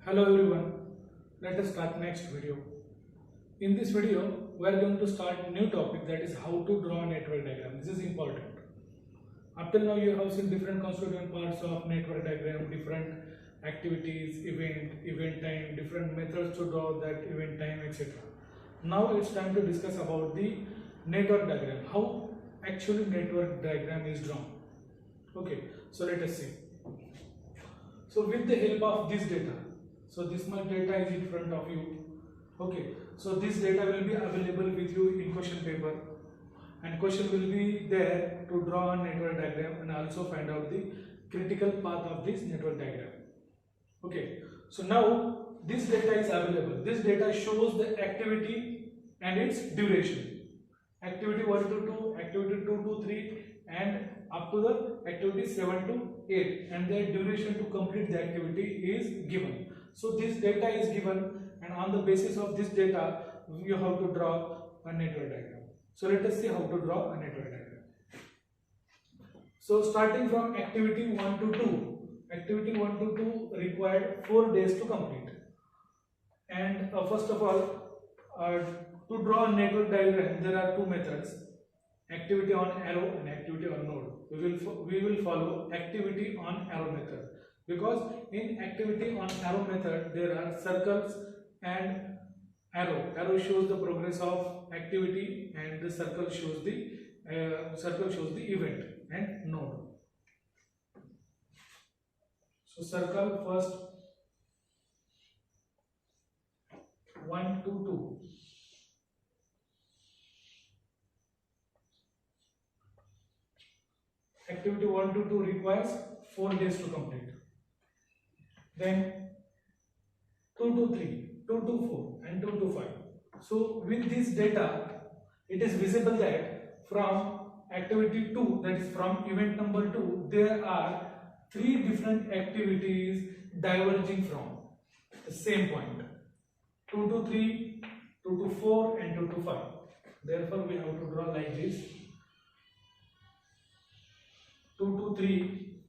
Hello everyone, let us start next video. In this video, we are going to start a new topic, that is how to draw a network diagram. This is important. Up till now you have seen different constituent parts of network diagram, different activities, event time, different methods to draw that event time, etc. Now it's time to discuss about the network diagram, how actually network diagram is drawn. Okay, so let us see. So with the help of this data, so this much data is in front of you. Okay, so this data will be available with you in question paper, and question will be there to draw a network diagram and also find out the critical path of this network diagram. Okay, so now this data is available. This data shows the activity and its duration. Activity 1 to 2, activity 2 to 3, and up to the activity 7 to 8, and their duration to complete the activity is given. So this data is given, and on the basis of this data you have to draw a network diagram. So let us see how to draw a network diagram. So starting from activity 1 to 2, activity 1 to 2 required 4 days to complete. And first of all, to draw a network diagram there are two methods: activity on arrow and activity on node. We will follow activity on arrow method, because in activity on arrow method there are circles and arrow. Arrow shows the progress of activity and the circle shows the event and node. So circle first 1 to 2. Activity 1 to 2 requires 4 days to complete. Then 2 to 3, 2 to 4 and 2 to 5. So with this data, it is visible that from activity 2, that is from event number 2, there are 3 different activities diverging from the same point: 2 to 3, 2 to 4 and 2 to 5. Therefore we have to draw like this: 2 to 3,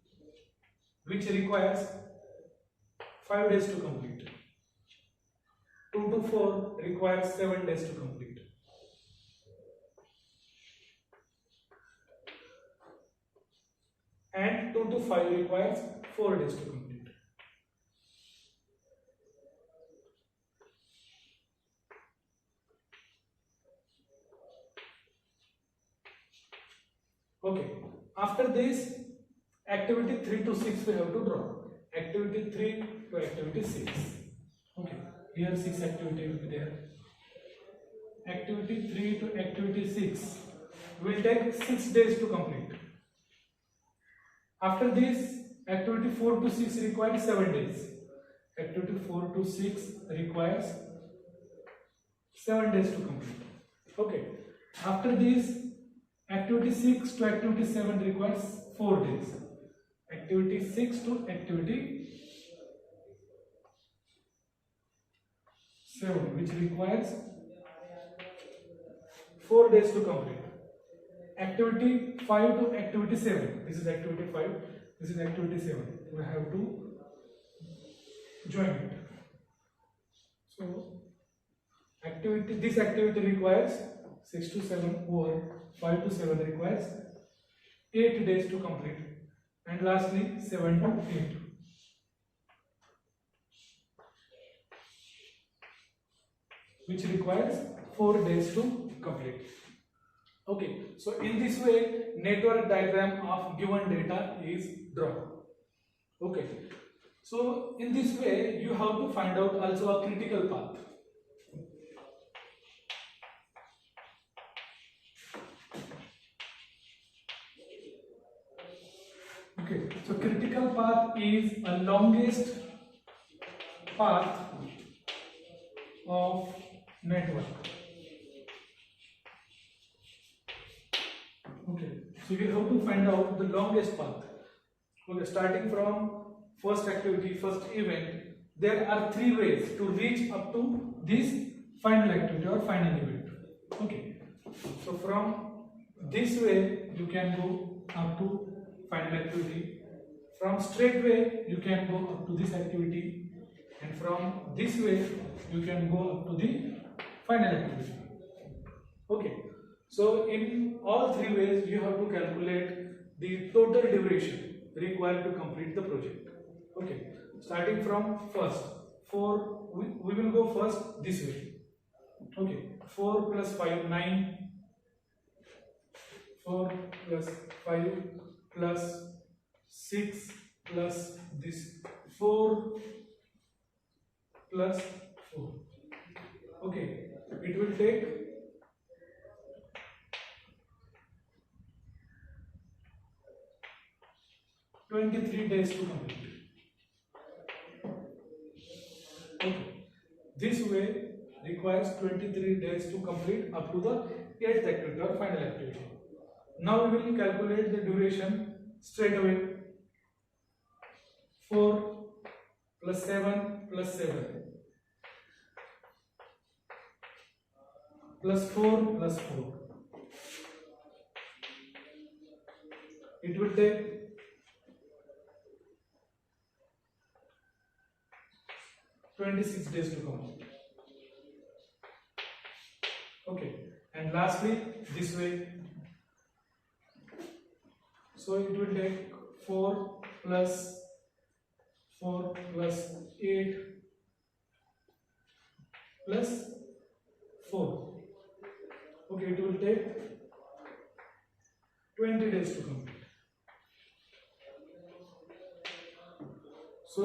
which requires 5 days to complete. 2 to 4 requires 7 days to complete. And 2 to 5 requires 4 days to complete. Okay, after this, activity 3 to 6 we have to draw. Activity 3 to activity 6. Okay, here 6 activity will be there. Activity 3 to activity 6 will take 6 days to complete. After this, activity 4 to 6 requires 7 days. Activity 4 to 6 requires 7 days to complete. Okay, after this, activity 6 to activity 7 requires 4 days. Activity 6 to activity 7, which requires 4 days to complete. Activity 5 to activity 7. This is activity 5. This is activity 7. We have to join it. So this activity requires 6 to 7, or 5 to 7 requires 8 days to complete. And lastly 7 to 8. Which requires 4 days to complete. Okay, so in this way network diagram of given data is drawn. Okay, so in this way you have to find out also a critical path. Okay, so critical path is a longest path of network. Okay, so you have to find out the longest path. Okay, starting from first activity, first event, there are 3 ways to reach up to this final activity or final event. Okay, so from this way you can go up to final activity. From straight way you can go up to this activity, and from this way you can go up to the final activity. Okay, so in all three ways you have to calculate the total duration required to complete the project. Okay, starting from first, we will go first this way. Okay, 4 plus 5, 9. 4 plus 5 plus 6 plus this 4 plus 4. Okay, it will take 23 days to complete. Okay, this way requires 23 days to complete up to the 8th activity or final activity. Now we will calculate the duration straight away. 4 plus 7 plus 7 plus 4 plus 4. It will take 26 days to complete. Okay, and lastly this way. So it will take 4 plus 8 plus 4. Okay, it will take 20 days to complete. So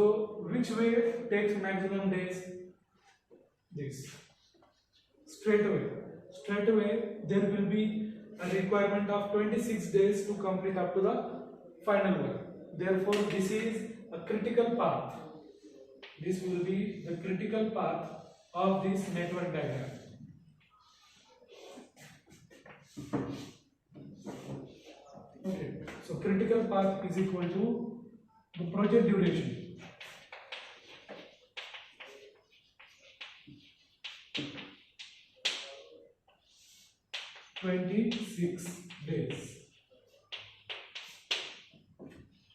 which way takes maximum days? This. Straight away there will be a requirement of 26 days to complete up to the final one. Therefore this is a critical path. This will be the critical path of this network diagram. Okay, so critical path is equal to the project duration. 26 days.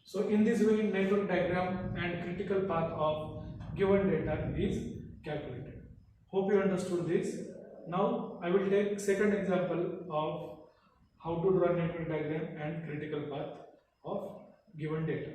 So in this way network diagram and critical path of given data is calculated. Hope you understood this. Now I will take second example of how to draw network diagram and critical path of given data.